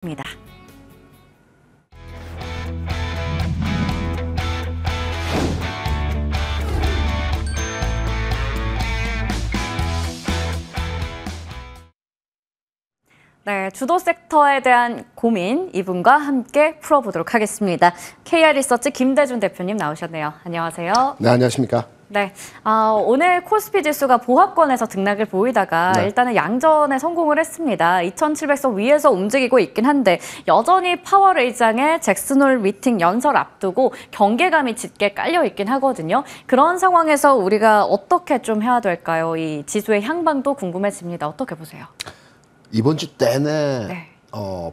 입니다. 네, 주도 섹터에 대한 고민 이분과 함께 풀어보도록 하겠습니다. KR리서치 김대준 대표님 나오셨네요. 안녕하세요. 네, 안녕하십니까. 네, 오늘 코스피 지수가 보합권에서 등락을 보이다가 일단은 양전에 성공을 했습니다. 2,700선 위에서 움직이고 있긴 한데 여전히 파월 의장의 잭슨홀 미팅 연설 앞두고 경계감이 짙게 깔려 있긴 하거든요. 그런 상황에서 우리가 어떻게 좀 해야 될까요? 이 지수의 향방도 궁금해집니다. 어떻게 보세요? 이번 주 내내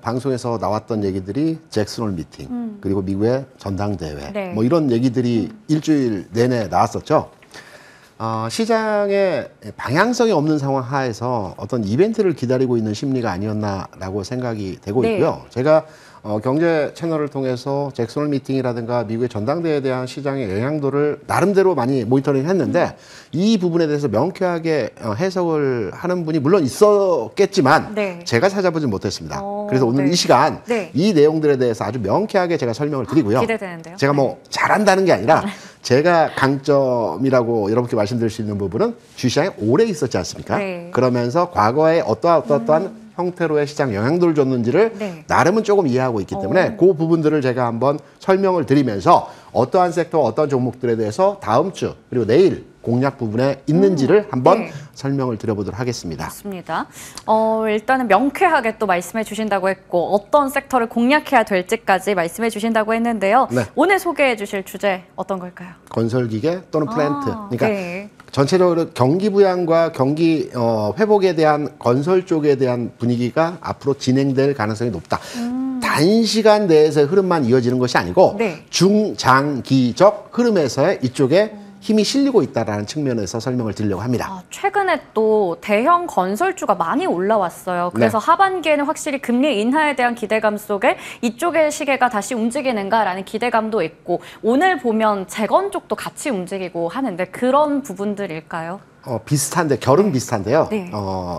방송에서 나왔던 얘기들이 잭슨홀 미팅, 그리고 미국의 전당대회, 뭐 이런 얘기들이 일주일 내내 나왔었죠. 시장에 방향성이 없는 상황 하에서 어떤 이벤트를 기다리고 있는 심리가 아니었나라고 생각이 되고 있고요. 제가 경제 채널을 통해서 잭슨홀 미팅이라든가 미국의 전당대회에 대한 시장의 영향도를 나름대로 많이 모니터링 했는데 이 부분에 대해서 명쾌하게 해석을 하는 분이 물론 있었겠지만 제가 찾아보진 못했습니다. 그래서 오늘 이 시간 이 내용들에 대해서 아주 명쾌하게 제가 설명을 드리고요. 기대되는데요. 제가 뭐 잘한다는 게 아니라 제가 강점이라고 여러분께 말씀드릴 수 있는 부분은 주시장에 오래 있었지 않습니까? 그러면서 과거에 어떠한 형태로의 시장 영향도를 줬는지를 나름은 조금 이해하고 있기 때문에 그 부분들을 제가 한번 설명을 드리면서 어떠한 섹터와 어떠한 종목들에 대해서 다음 주 그리고 내일 공략 부분에 있는지를 한번 설명을 드려보도록 하겠습니다. 맞습니다. 일단은 명쾌하게 또 말씀해 주신다고 했고 어떤 섹터를 공략해야 될지까지 말씀해 주신다고 했는데요. 오늘 소개해 주실 주제 어떤 걸까요? 건설기계 또는 플랜트. 그러니까 전체적으로 경기 부양과 경기 회복에 대한 건설 쪽에 대한 분위기가 앞으로 진행될 가능성이 높다. 단시간 내에서의 흐름만 이어지는 것이 아니고 중장기적 흐름에서의 이쪽에 힘이 실리고 있다는 측면에서 설명을 드리려고 합니다. 최근에 또 대형 건설주가 많이 올라왔어요. 그래서 하반기에는 확실히 금리 인하에 대한 기대감 속에 이쪽의 시계가 다시 움직이는가라는 기대감도 있고 오늘 보면 재건 쪽도 같이 움직이고 하는데 그런 부분들일까요? 비슷한데 결은 비슷한데요.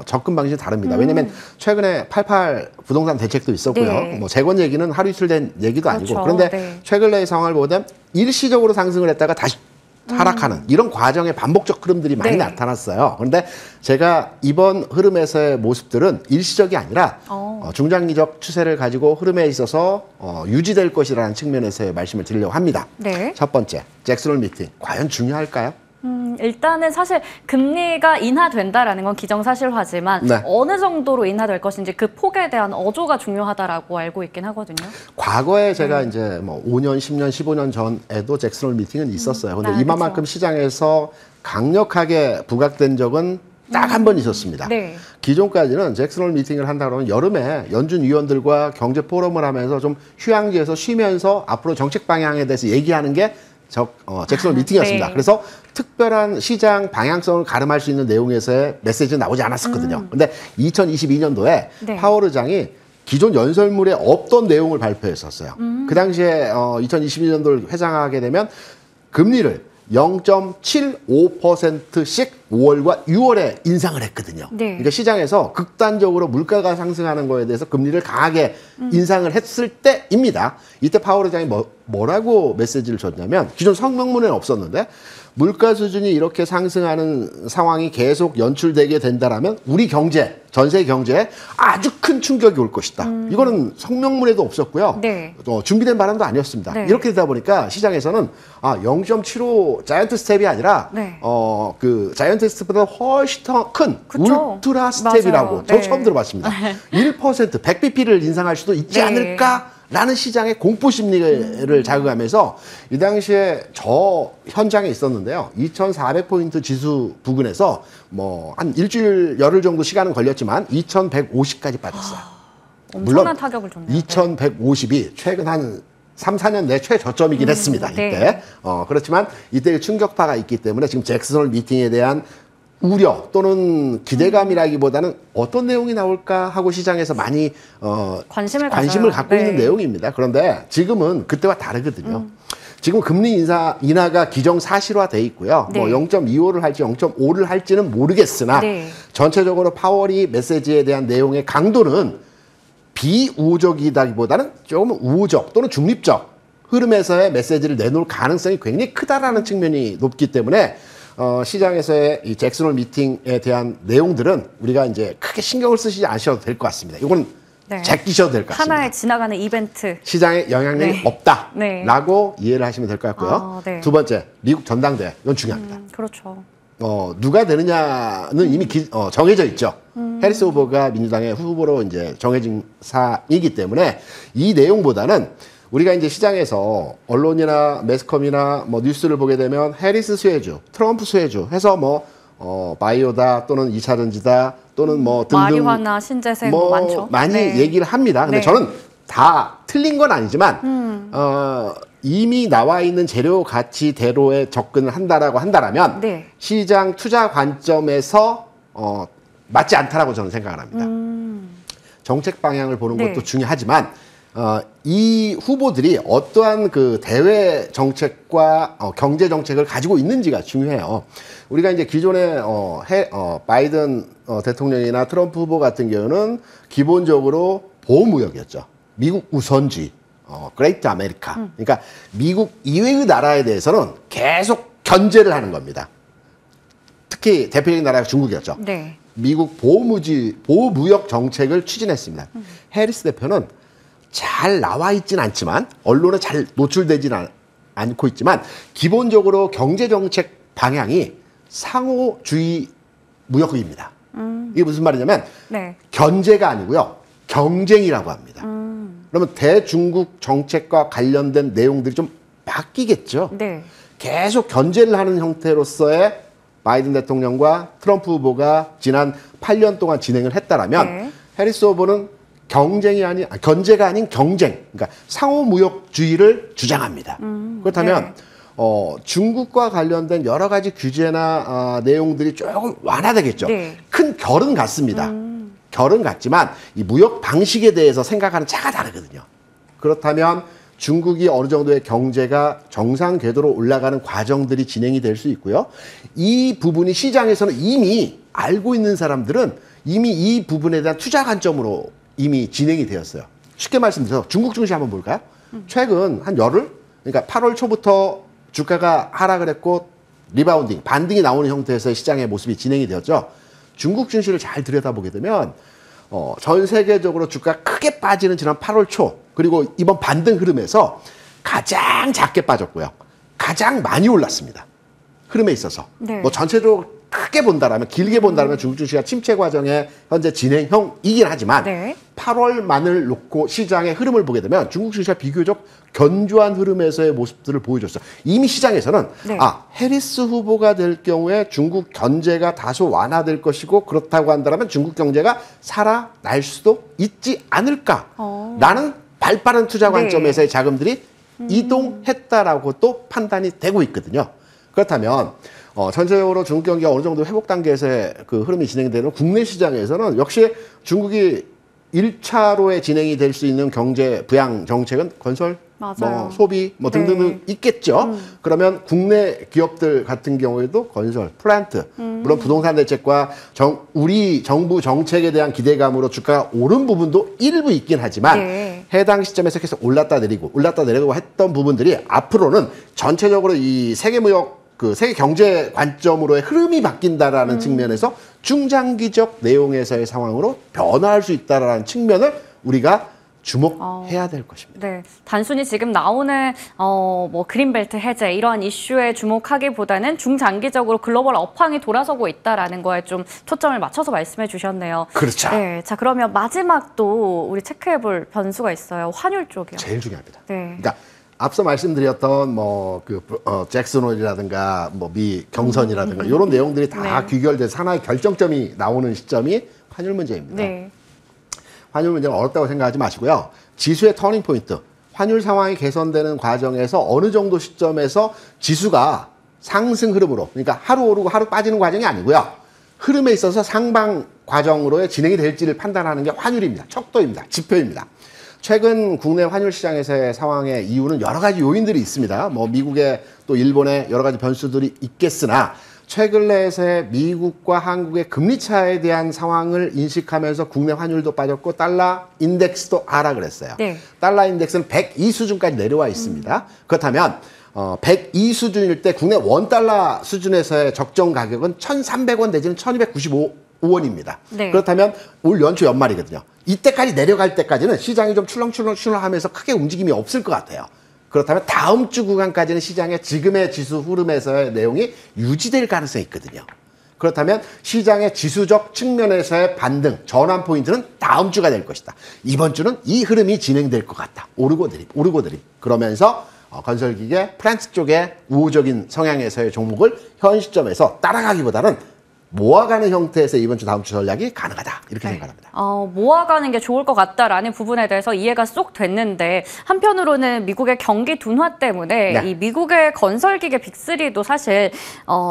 접근 방식이 다릅니다. 왜냐하면 최근에 88 부동산 대책도 있었고요. 뭐 재건 얘기는 하루 이틀 된 얘기도 아니고 그런데 최근의 상황을 보면 일시적으로 상승을 했다가 다시 하락하는 이런 과정의 반복적 흐름들이 많이 나타났어요. 그런데 제가 이번 흐름에서의 모습들은 일시적이 아니라 중장기적 추세를 가지고 흐름에 있어서 유지될 것이라는 측면에서의 말씀을 드리려고 합니다. 첫 번째, 잭슨홀 미팅. 과연 중요할까요? 일단은 사실 금리가 인하된다라는 건 기정사실화지만 어느 정도로 인하될 것인지 그 폭에 대한 어조가 중요하다라고 알고 있긴 하거든요. 과거에 제가 이제 뭐 5년, 10년, 15년 전에도 잭슨홀 미팅은 있었어요. 근데 이만큼 시장에서 강력하게 부각된 적은 딱 한 번 있었습니다. 기존까지는 잭슨홀 미팅을 한다 그러면 여름에 연준 위원들과 경제 포럼을 하면서 좀 휴양지에서 쉬면서 앞으로 정책 방향에 대해서 얘기하는 게 잭슨홀 미팅이었습니다. 그래서 특별한 시장 방향성을 가름할 수 있는 내용에서의 메시지는 나오지 않았었거든요. 근데 2022년도에 파월 의장이 기존 연설문에 없던 내용을 발표했었어요. 그 당시에 2022년도를 회상하게 되면 금리를 0.75%씩 5월과 6월에 인상을 했거든요. 그러니까 시장에서 극단적으로 물가가 상승하는 거에 대해서 금리를 강하게 인상을 했을 때입니다. 이때 파월 의장이 뭐라고 메시지를 줬냐면 기존 성명문에는 없었는데 물가 수준이 이렇게 상승하는 상황이 계속 연출되게 된다라면 우리 경제, 전세 경제에 아주 큰 충격이 올 것이다. 이거는 성명문에도 없었고요. 준비된 발언도 아니었습니다. 이렇게 되다 보니까 시장에서는 0.75 자이언트 스텝이 아니라 그 자이언트 스텝보다 훨씬 더 큰 울트라 스텝이라고 저 처음 들어봤습니다. 1% 100bp를 인상할 수도 있지 않을까? 라는 시장의 공포 심리를 자극하면서 이 당시에 저 현장에 있었는데요. 2,400포인트 지수 부근에서 뭐 한 일주일 열흘 정도 시간은 걸렸지만 2,150까지 빠졌어요. 엄청난 타격을 줬네요. 2,150이 최근 한 3, 4년 내 최저점이긴 했습니다. 이때. 그렇지만 이때 충격파가 있기 때문에 지금 잭슨홀 미팅에 대한 우려 또는 기대감이라기보다는 어떤 내용이 나올까 하고 시장에서 많이 관심을 갖고 있는 내용입니다. 그런데 지금은 그때와 다르거든요. 지금 금리 인하가 기정사실화돼 있고요. 뭐 0.25를 할지 0.5를 할지는 모르겠으나 전체적으로 파월이 메시지에 대한 내용의 강도는 비우호적이다기보다는 조금 우호적 또는 중립적 흐름에서의 메시지를 내놓을 가능성이 굉장히 크다라는 측면이 높기 때문에 시장에서의 이 잭슨홀 미팅에 대한 내용들은 우리가 이제 크게 신경을 쓰시지 않으셔도 될 것 같습니다. 이건 네. 제끼셔도 될 것 같습니다. 하나의 지나가는 이벤트. 시장에 영향력이 네. 없다라고 이해를 하시면 될 것 같고요. 네. 두 번째, 미국 전당대회. 이건 중요합니다. 그렇죠. 누가 되느냐는 이미 정해져 있죠. 해리스 후보가 민주당의 후보로 이제 정해진 사이기 때문에 이 내용보다는 우리가 이제 시장에서 언론이나 매스컴이나 뭐 뉴스를 보게 되면 해리스 수혜주, 트럼프 수혜주 해서 뭐 바이오다 또는 2차 전지다 또는 뭐 등등 마리화나 신재생 뭐 많죠. 많이 네. 얘기를 합니다. 근데 네. 저는 다 틀린 건 아니지만 이미 나와 있는 재료 가치대로에 접근을 한다라고 한다라면 네. 시장 투자 관점에서 맞지 않다라고 저는 생각을 합니다. 정책 방향을 보는 네. 것도 중요하지만 이 후보들이 어떠한 그 대외 정책과 경제 정책을 가지고 있는지가 중요해요. 우리가 이제 기존에 바이든 대통령이나 트럼프 후보 같은 경우는 기본적으로 보호무역이었죠. 미국 우선주의, 그레이트 아메리카. 그러니까 미국 이외의 나라에 대해서는 계속 견제를 하는 겁니다. 특히 대표적인 나라가 중국이었죠. 네. 미국 보호무역 정책을 추진했습니다. 해리스 대표는 잘 나와 있진 않지만 언론에 잘 노출되지는 않고 있지만 기본적으로 경제정책 방향이 상호주의 무역입니다. 이게 무슨 말이냐면 네. 견제가 아니고요. 경쟁이라고 합니다. 그러면 대중국 정책과 관련된 내용들이 좀 바뀌겠죠. 네. 계속 견제를 하는 형태로서의 바이든 대통령과 트럼프 후보가 지난 8년 동안 진행을 했다라면 네. 해리스 후보는 견제가 아닌 경쟁, 그러니까 상호무역주의를 주장합니다. 그렇다면 중국과 관련된 여러 가지 규제나 내용들이 조금 완화되겠죠. 네. 큰 결은 같습니다. 결은 같지만 이 무역 방식에 대해서 생각하는 차가 다르거든요. 그렇다면 중국이 어느 정도의 경제가 정상 궤도로 올라가는 과정들이 진행이 될 수 있고요. 이 부분이 시장에서는 이미 알고 있는 사람들은 이미 이 부분에 대한 투자 관점으로 이미 진행이 되었어요. 쉽게 말씀드려서 중국 증시 한번 볼까요? 최근 한 열흘, 그러니까 8월 초부터 주가가 하락을 했고 리바운딩, 반등이 나오는 형태에서의 시장의 모습이 진행이 되었죠. 중국 증시를 잘 들여다보게 되면 전 세계적으로 주가가 크게 빠지는 지난 8월 초 그리고 이번 반등 흐름에서 가장 작게 빠졌고요. 가장 많이 올랐습니다. 흐름에 있어서. 네. 뭐 전체적으로 크게 본다라면 길게 본다라면 중국 증시가 침체 과정에 현재 진행형이긴 하지만 네. 8월만을 놓고 시장의 흐름을 보게 되면 중국 증시가 비교적 견조한 흐름에서의 모습들을 보여줬어요. 이미 시장에서는 네. 해리스 후보가 될 경우에 중국 견제가 다소 완화될 것이고 그렇다고 한다면 중국 경제가 살아날 수도 있지 않을까라는 발빠른 투자 관점에서의 자금들이 이동했다라고 또 판단이 되고 있거든요. 그렇다면 전체적으로 중국 경기가 어느 정도 회복 단계에서의 그 흐름이 진행되는 국내 시장에서는 역시 중국이 1차로에 진행이 될 수 있는 경제 부양 정책은 건설, 맞아요. 뭐 소비, 뭐 등등 있겠죠. 그러면 국내 기업들 같은 경우에도 건설, 플랜트, 물론 부동산 대책과 우리 정부 정책에 대한 기대감으로 주가가 오른 부분도 일부 있긴 하지만 네. 해당 시점에서 계속 올랐다 내리고 했던 부분들이 앞으로는 전체적으로 이 세계 무역 세계 경제 관점으로의 흐름이 바뀐다라는 측면에서 중장기적 내용에서의 상황으로 변화할 수 있다라는 측면을 우리가 주목해야 될 것입니다. 네, 단순히 지금 나오는 뭐 그린벨트 해제 이러한 이슈에 주목하기보다는 중장기적으로 글로벌 업황이 돌아서고 있다라는 거에 좀 초점을 맞춰서 말씀해 주셨네요. 그렇죠. 네, 자 그러면 마지막 또 우리 체크해볼 변수가 있어요. 환율 쪽이요. 제일 중요합니다. 네. 그러니까 앞서 말씀드렸던 잭슨홀이라든가 미 경선이라든가 이런 내용들이 다 네. 귀결돼서 하나의 결정점이 나오는 시점이 환율 문제입니다. 네. 환율 문제는 어렵다고 생각하지 마시고요. 지수의 터닝 포인트, 환율 상황이 개선되는 과정에서 어느 정도 시점에서 지수가 상승 흐름으로, 그러니까 하루 오르고 하루 빠지는 과정이 아니고요. 흐름에 있어서 상방 과정으로의 진행이 될지를 판단하는 게 환율입니다. 척도입니다. 지표입니다. 최근 국내 환율 시장에서의 상황의 이유는 여러 가지 요인들이 있습니다. 미국의 또 일본의 여러 가지 변수들이 있겠으나 최근래에서의 미국과 한국의 금리 차에 대한 상황을 인식하면서 국내 환율도 빠졌고 달러 인덱스도 하락을 했어요. 네. 달러 인덱스는 102 수준까지 내려와 있습니다. 그렇다면 102 수준일 때 국내 원달러 수준에서의 적정 가격은 1,300원 내지는 1,295원입니다. 네. 그렇다면 올 연초 연말이거든요. 이때까지 내려갈 때까지는 시장이 좀 출렁출렁하면서 크게 움직임이 없을 것 같아요. 그렇다면 다음 주 구간까지는 시장의 지금의 지수 흐름에서의 내용이 유지될 가능성이 있거든요. 그렇다면 시장의 지수적 측면에서의 반등, 전환 포인트는 다음 주가 될 것이다. 이번 주는 이 흐름이 진행될 것 같다. 오르고 내림. 그러면서 건설기계, 프란스 쪽의 우호적인 성향에서의 종목을 현 시점에서 따라가기보다는 모아가는 형태에서 이번 주 다음 주 전략이 가능하다. 이렇게 생각합니다. 모아가는 게 좋을 것 같다라는 부분에 대해서 이해가 쏙 됐는데 한편으로는 미국의 경기 둔화 때문에 이 미국의 건설기계 빅3도 사실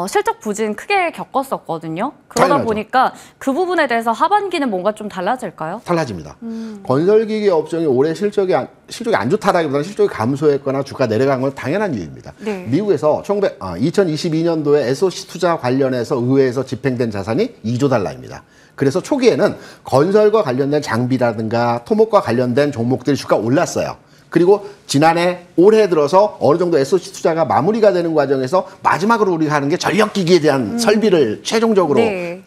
실적 부진 크게 겪었었거든요. 그러다 당연하죠. 보니까 그 부분에 대해서 하반기는 뭔가 좀 달라질까요? 달라집니다. 건설기계 업종이 올해 실적이 안 좋다라기보다는 실적이 감소했거나 주가 내려간 건 당연한 이유입니다. 네. 미국에서 2022년도에 SOC 투자 관련해서 의회에서 집행된 자산이 2조 달러입니다. 그래서 초기에는 건설과 관련된 장비라든가 토목과 관련된 종목들이 주가 올랐어요. 그리고 올해 들어서 어느 정도 SOC 투자가 마무리가 되는 과정에서 마지막으로 우리가 하는 게 전력기기에 대한 설비를 최종적으로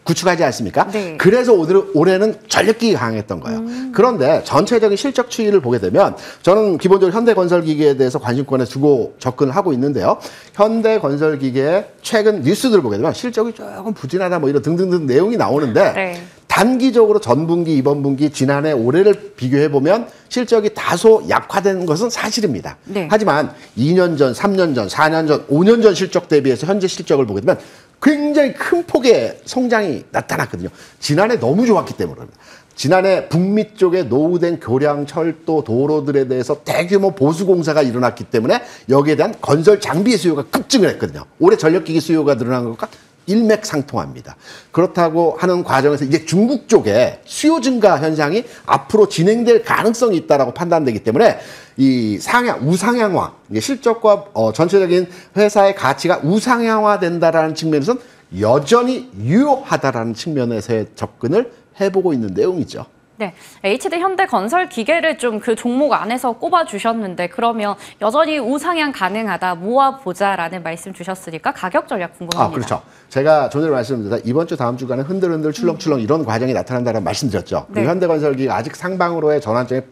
구축하지 않습니까? 네. 그래서 올해는 전력기기가 강했던 거예요. 그런데 전체적인 실적 추이를 보게 되면 저는 기본적으로 현대건설기계에 대해서 관심권에 두고 접근을 하고 있는데요. 현대건설기계의 최근 뉴스들을 보게 되면 실적이 조금 부진하다 뭐 이런 등등등 내용이 나오는데 단기적으로 전분기, 이번 분기, 올해를 비교해보면 실적이 다소 약화된 것은 사실입니다. 네. 하지만 2년 전, 3년 전, 4년 전, 5년 전 실적 대비해서 현재 실적을 보게 되면 굉장히 큰 폭의 성장이 나타났거든요. 지난해 너무 좋았기 때문입니다. 지난해 북미 쪽에 노후된 교량, 철도, 도로들에 대해서 대규모 보수공사가 일어났기 때문에 여기에 대한 건설 장비의 수요가 급증을 했거든요. 올해 전력기기 수요가 늘어난 것과 일맥상통합니다. 그렇다고 하는 과정에서 이제 중국 쪽에 수요 증가 현상이 앞으로 진행될 가능성이 있다라고 판단되기 때문에 이 우상향화, 실적과 전체적인 회사의 가치가 우상향화된다라는 측면에서는 여전히 유효하다라는 측면에서의 접근을 해보고 있는 내용이죠. 네, HD 현대건설기계를 좀 그 종목 안에서 꼽아주셨는데 그러면 여전히 우상향 가능하다, 모아보자라는 말씀 주셨으니까 가격 전략 궁금합니다. 그렇죠. 제가 전에 말씀드렸다 이번 주 다음 주간은 흔들흔들 출렁출렁 이런 과정이 나타난다는 말씀드렸죠. 네. 현대건설기가 아직 상방으로의 전환점이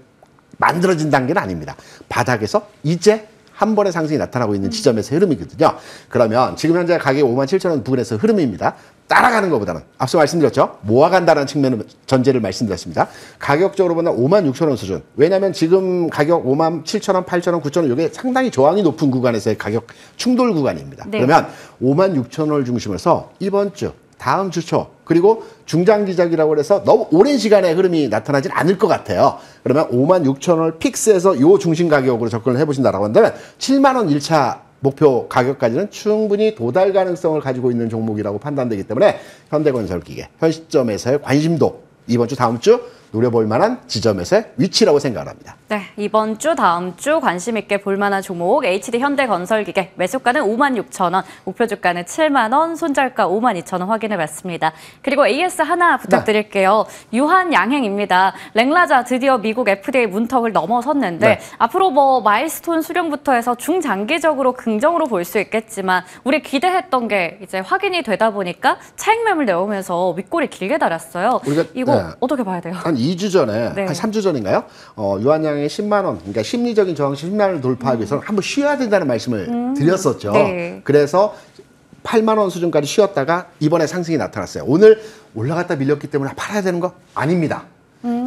만들어진 단계는 아닙니다. 바닥에서 이제 한 번의 상승이 나타나고 있는 지점에서 흐름이거든요. 그러면 지금 현재 가격이 57,000원 부근에서 흐름입니다. 따라가는 것보다는 앞서 말씀드렸죠. 모아간다는 측면의 전제를 말씀드렸습니다. 가격적으로 보면 56,000원 수준. 왜냐하면 지금 가격 57,000원, 8,000원, 9,000원 이게 상당히 저항이 높은 구간에서의 가격 충돌 구간입니다. 네. 그러면 56,000원을 중심으로 해서 이번 주, 다음 주 초 그리고 중장기적이라고 해서 너무 오랜 시간의 흐름이 나타나진 않을 것 같아요. 그러면 56,000원을 픽스해서 이 중심 가격으로 접근을 해보신다라고 한다면 7만 원 1차 목표 가격까지는 충분히 도달 가능성을 가지고 있는 종목이라고 판단되기 때문에 현대건설기계 현 시점에서의 관심도 이번 주 다음 주 노려볼 만한 지점에서의 위치라고 생각합니다. 네, 이번 주 다음 주 관심 있게 볼 만한 종목 HD 현대건설기계 매수가는 56,000원, 목표 주가는 7만 원, 손절가 52,000원 확인해 봤습니다. 그리고 AS 하나 부탁드릴게요. 유한 양행입니다. 랭라자 드디어 미국 FDA 문턱을 넘어섰는데 앞으로 뭐 마일스톤 수령부터 해서 중장기적으로 긍정으로 볼 수 있겠지만 우리 기대했던 게 이제 확인이 되다 보니까 차익 매물 내오면서 윗골이 길게 달았어요. 이거 어떻게 봐야 돼요? 한 2주 전에, 한 3주 전인가요? 유한양의 10만 원, 그러니까 심리적인 저항시 10만 원을 돌파하기 위해서는 한번 쉬어야 된다는 말씀을 드렸었죠. 그래서 8만 원 수준까지 쉬었다가 이번에 상승이 나타났어요. 오늘 올라갔다 밀렸기 때문에 팔아야 되는 거 아닙니다.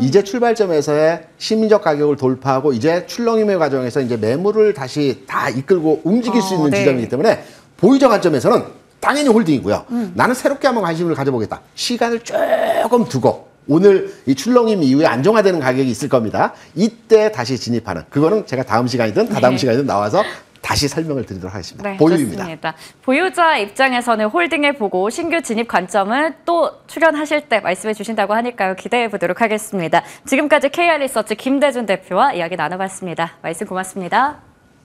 이제 출발점에서의 심리적 가격을 돌파하고 이제 출렁임의 과정에서 이제 매물을 다시 다 이끌고 움직일 수 있는 지점이기 때문에 보유적 관점에서는 당연히 홀딩이고요. 나는 새롭게 한번 관심을 가져보겠다. 시간을 조금 두고 오늘 이 출렁임 이후에 안정화되는 가격이 있을 겁니다. 이때 다시 진입하는 그거는 제가 다음 시간이든 다다음 시간이든 나와서 다시 설명을 드리도록 하겠습니다. 네, 보유입니다. 좋습니다. 보유자 입장에서는 홀딩해보고 신규 진입 관점을 또 출연하실 때 말씀해 주신다고 하니까요. 기대해 보도록 하겠습니다. 지금까지 KR리서치 김대준 대표와 이야기 나눠봤습니다. 말씀 고맙습니다.